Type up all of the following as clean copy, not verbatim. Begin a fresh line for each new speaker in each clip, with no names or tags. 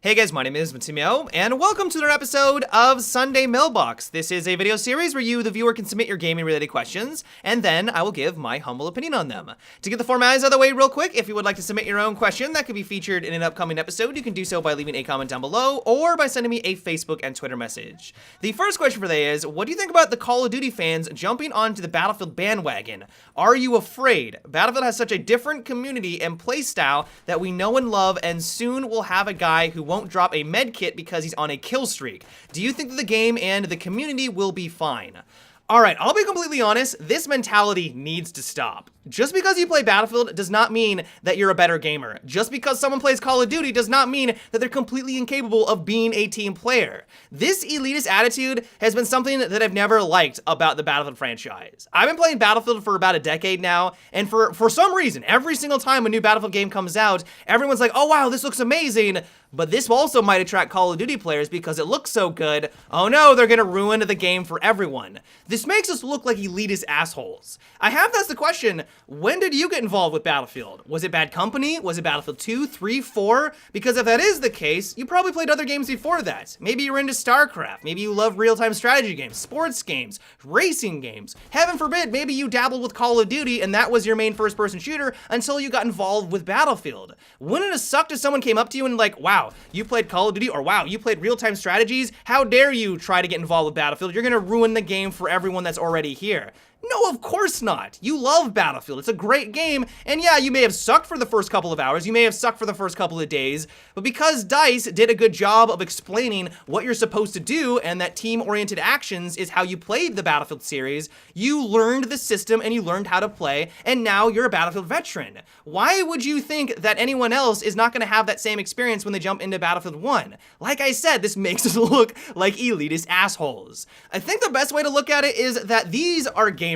Hey guys, my name is Matimio, and welcome to another episode of Sunday Mailbox. This is a video series where you, the viewer, can submit your gaming-related questions, and then I will give my humble opinion on them. To get the formalities out of the way real quick, if you would like to submit your own question that could be featured in an upcoming episode, you can do so by leaving a comment down below, or by sending me a Facebook and Twitter message. The first question for today is, what do you think about the Call of Duty fans jumping onto the Battlefield bandwagon? Are you afraid? Battlefield has such a different community and playstyle that we know and love, and soon we'll have a guy who won't drop a med kit because he's on a kill streak. Do you think that the game and the community will be fine? Alright, I'll be completely honest, this mentality needs to stop. Just because you play Battlefield does not mean that you're a better gamer. Just because someone plays Call of Duty does not mean that they're completely incapable of being a team player. This elitist attitude has been something that I've never liked about the Battlefield franchise. I've been playing Battlefield for about a decade now, and for some reason, every single time a new Battlefield game comes out, everyone's like, oh wow, this looks amazing. But this also might attract Call of Duty players because it looks so good. Oh no, they're gonna ruin the game for everyone. This makes us look like elitist assholes. I have to ask the question, when did you get involved with Battlefield? Was it Bad Company? Was it Battlefield 2, 3, 4? Because if that is the case, you probably played other games before that. Maybe you were into StarCraft. Maybe you love real-time strategy games, sports games, racing games. Heaven forbid, maybe you dabbled with Call of Duty and that was your main first-person shooter until you got involved with Battlefield. Wouldn't it have sucked if someone came up to you and like, wow, you played Call of Duty, or wow, you played real-time strategies? How dare you try to get involved with Battlefield? You're gonna ruin the game for everyone that's already here. No, of course not. You love Battlefield. It's a great game, and yeah, you may have sucked for the first couple of hours, you may have sucked for the first couple of days, but because DICE did a good job of explaining what you're supposed to do and that team-oriented actions is how you played the Battlefield series, you learned the system and you learned how to play, and now you're a Battlefield veteran. Why would you think that anyone else is not going to have that same experience when they jump into Battlefield 1? Like I said, this makes us look like elitist assholes. I think the best way to look at it is that these are gamers.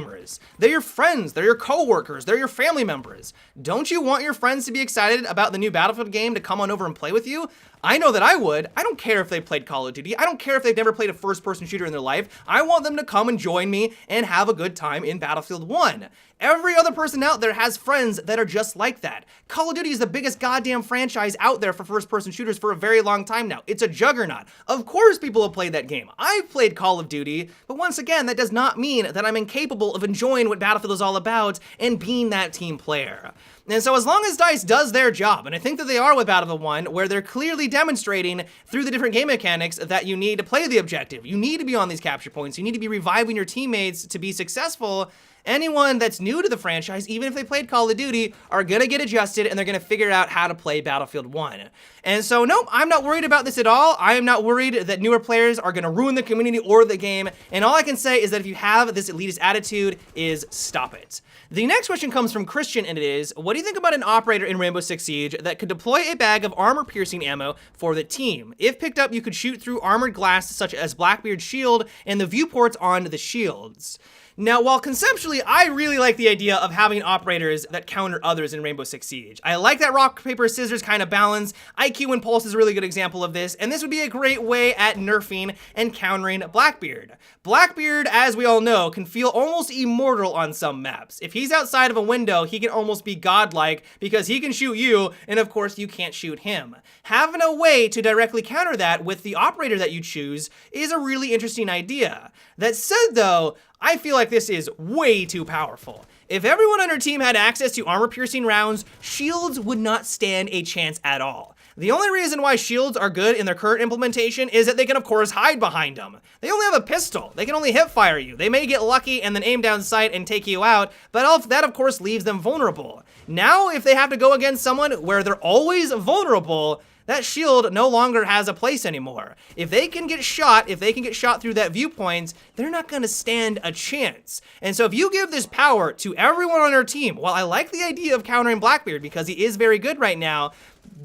They're your friends, they're your coworkers, they're your family members. Don't you want your friends to be excited about the new Battlefield game to come on over and play with you? I know that I would. I don't care if they played Call of Duty. I don't care if they've never played a first-person shooter in their life. I want them to come and join me and have a good time in Battlefield 1. Every other person out there has friends that are just like that. Call of Duty is the biggest goddamn franchise out there for first-person shooters for a very long time now. It's a juggernaut. Of course people have played that game. I've played Call of Duty, but once again, that does not mean that I'm incapable of enjoying what Battlefield is all about and being that team player. And so as long as DICE does their job, and I think that they are with Battlefield 1, where they're clearly demonstrating through the different game mechanics that you need to play the objective, you need to be on these capture points, you need to be reviving your teammates to be successful, anyone that's new to the franchise, even if they played Call of Duty, are gonna get adjusted and they're gonna figure out how to play Battlefield 1. And so, nope, I'm not worried about this at all. I am not worried that newer players are gonna ruin the community or the game. And all I can say is that if you have this elitist attitude, is stop it. The next question comes from Christian, and it is, what do you think about an operator in Rainbow Six Siege that could deploy a bag of armor-piercing ammo for the team? If picked up, you could shoot through armored glass such as Blackbeard's shield and the viewports on the shields. Now, while conceptually, I really like the idea of having operators that counter others in Rainbow Six Siege. I like that rock, paper, scissors kind of balance. IQ and Pulse is a really good example of this, and this would be a great way at nerfing and countering Blackbeard. Blackbeard, as we all know, can feel almost immortal on some maps. If he's outside of a window, he can almost be godlike because he can shoot you, and of course, you can't shoot him. Having a way to directly counter that with the operator that you choose is a really interesting idea. That said, though, I feel like this is way too powerful. If everyone on our team had access to armor-piercing rounds, shields would not stand a chance at all. The only reason why shields are good in their current implementation is that they can, of course, hide behind them. They only have a pistol. They can only hip-fire you. They may get lucky and then aim down sight and take you out, but that, of course, leaves them vulnerable. Now, if they have to go against someone where they're always vulnerable, that shield no longer has a place anymore. If they can get shot through that viewpoint, they're not gonna stand a chance. And so if you give this power to everyone on our team, while I like the idea of countering Blackbeard because he is very good right now,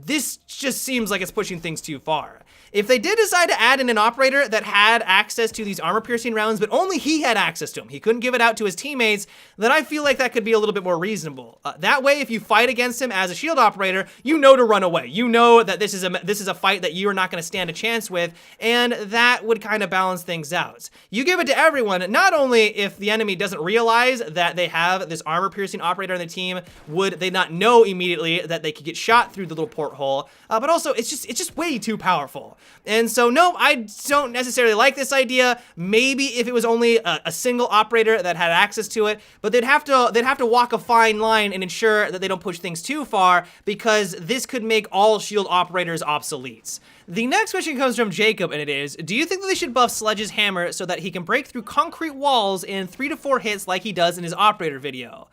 this just seems like it's pushing things too far. If they did decide to add in an operator that had access to these armor-piercing rounds, but only he had access to them, he couldn't give it out to his teammates, then I feel like that could be a little bit more reasonable. That way, if you fight against him as a shield operator, you know to run away. You know that this is a fight that you are not going to stand a chance with, and that would kind of balance things out. You give it to everyone, not only if the enemy doesn't realize that they have this armor-piercing operator on the team, would they not know immediately that they could get shot through the little porthole, but also it's just way too powerful. And so no, I don't necessarily like this idea. Maybe if it was only a single operator that had access to it, but they'd have to walk a fine line and ensure that they don't push things too far, because this could make all shield operators obsolete. The next question comes from Jacob, and it is, do you think that they should buff Sledge's hammer so that he can break through concrete walls in 3 to 4 hits like he does in his operator video?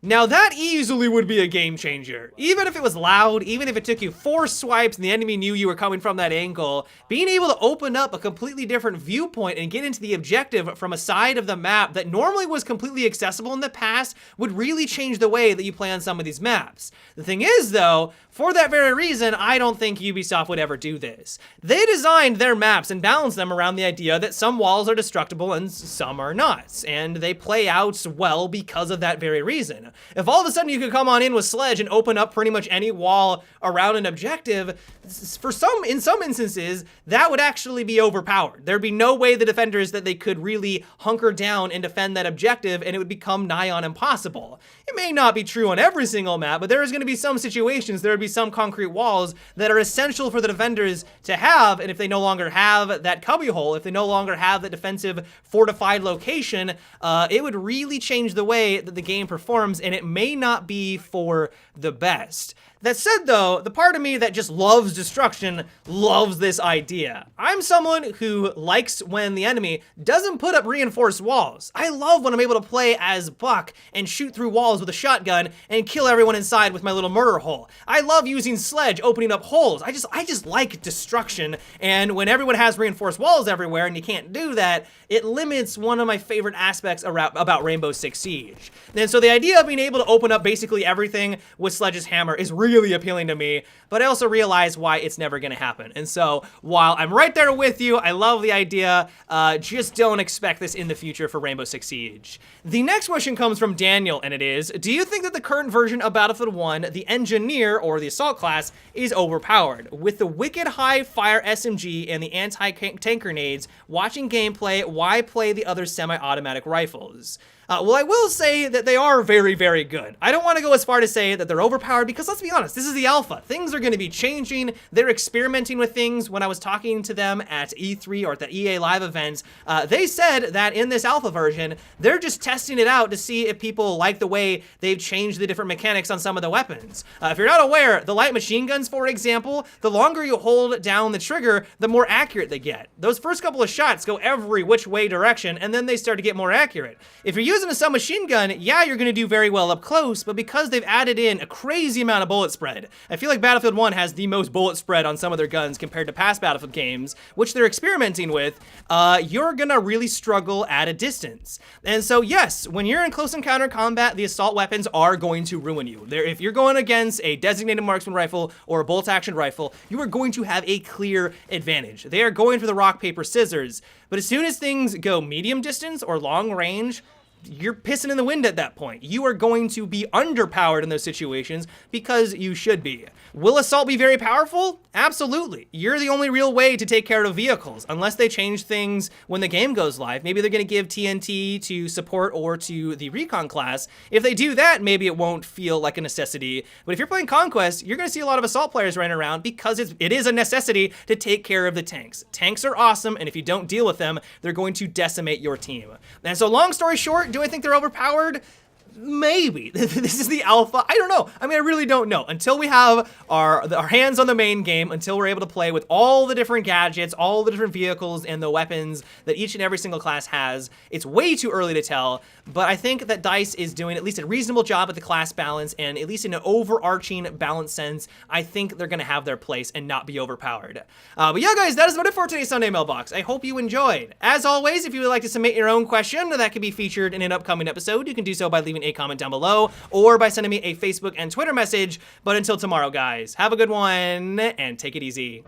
Now that easily would be a game changer. Even if it was loud, even if it took you 4 swipes and the enemy knew you were coming from that angle, being able to open up a completely different viewpoint and get into the objective from a side of the map that normally was completely accessible in the past would really change the way that you play on some of these maps. The thing is though, for that very reason, I don't think Ubisoft would ever do this. They designed their maps and balanced them around the idea that some walls are destructible and some are not, and they play out well because of that very reason. If all of a sudden you could come on in with Sledge and open up pretty much any wall around an objective, in some instances, that would actually be overpowered. There'd be no way the defenders that they could really hunker down and defend that objective, and it would become nigh on impossible. It may not be true on every single map, but there is going to be some situations, there would be some concrete walls that are essential for the defenders to have, and if they no longer have that cubbyhole, if they no longer have the defensive fortified location, it would really change the way that the game performs, and it may not be for the best. That said though, the part of me that just loves destruction loves this idea. I'm someone who likes when the enemy doesn't put up reinforced walls. I love when I'm able to play as Buck and shoot through walls with a shotgun and kill everyone inside with my little murder hole. I love using Sledge opening up holes. I just like destruction, and when everyone has reinforced walls everywhere and you can't do that, it limits one of my favorite aspects about Rainbow Six Siege. And so the idea of being able to open up basically everything with Sledge's hammer is really appealing to me, but I also realize why it's never gonna happen. And so while I'm right there with you, I love the idea, just don't expect this in the future for Rainbow Six Siege. The next question comes from Daniel, and it is, do you think that the current version of Battlefield 1, the Engineer, or the Assault class, is overpowered? With the wicked high fire SMG and the anti-tank grenades, watching gameplay, why play the other semi-automatic rifles? Well, I will say that they are very, very good. I don't want to go as far to say that they're overpowered because, let's be honest, this is the alpha. Things are going to be changing. They're experimenting with things. When I was talking to them at E3 or at the EA Live event, they said that in this alpha version, they're just testing it out to see if people like the way they've changed the different mechanics on some of the weapons. If you're not aware, the light machine guns, for example, the longer you hold down the trigger, the more accurate they get. Those first couple of shots go every which way direction, and then they start to get more accurate. If you're using a submachine gun, yeah, you're gonna do very well up close, but because they've added in a crazy amount of bullet spread, I feel like Battlefield 1 has the most bullet spread on some of their guns compared to past Battlefield games, which they're experimenting with, you're gonna really struggle at a distance. And so yes, when you're in close encounter combat, the assault weapons are going to ruin you. If you're going against a designated marksman rifle or a bolt action rifle, you are going to have a clear advantage. They are going for the rock, paper, scissors, but as soon as things go medium distance or long range, you're pissing in the wind at that point. You are going to be underpowered in those situations because you should be. Will assault be very powerful? Absolutely. You're the only real way to take care of vehicles, unless they change things when the game goes live. Maybe they're going to give TNT to support or to the recon class. If they do that, maybe it won't feel like a necessity. But if you're playing Conquest, you're going to see a lot of assault players running around because it is a necessity to take care of the tanks. Tanks are awesome, and if you don't deal with them, they're going to decimate your team. And so long story short, do I think they're overpowered? Maybe. This is the alpha. I don't know. I mean, I really don't know. Until we have our hands on the main game, until we're able to play with all the different gadgets, all the different vehicles and the weapons that each and every single class has, it's way too early to tell. But I think that DICE is doing at least a reasonable job at the class balance, and at least in an overarching balance sense, I think they're going to have their place and not be overpowered. But yeah, guys, that is about it for today's Sunday Mailbox. I hope you enjoyed. As always, if you would like to submit your own question that could be featured in an upcoming episode, you can do so by leaving a comment down below or by sending me a Facebook and Twitter message. But until tomorrow, guys, have a good one and take it easy.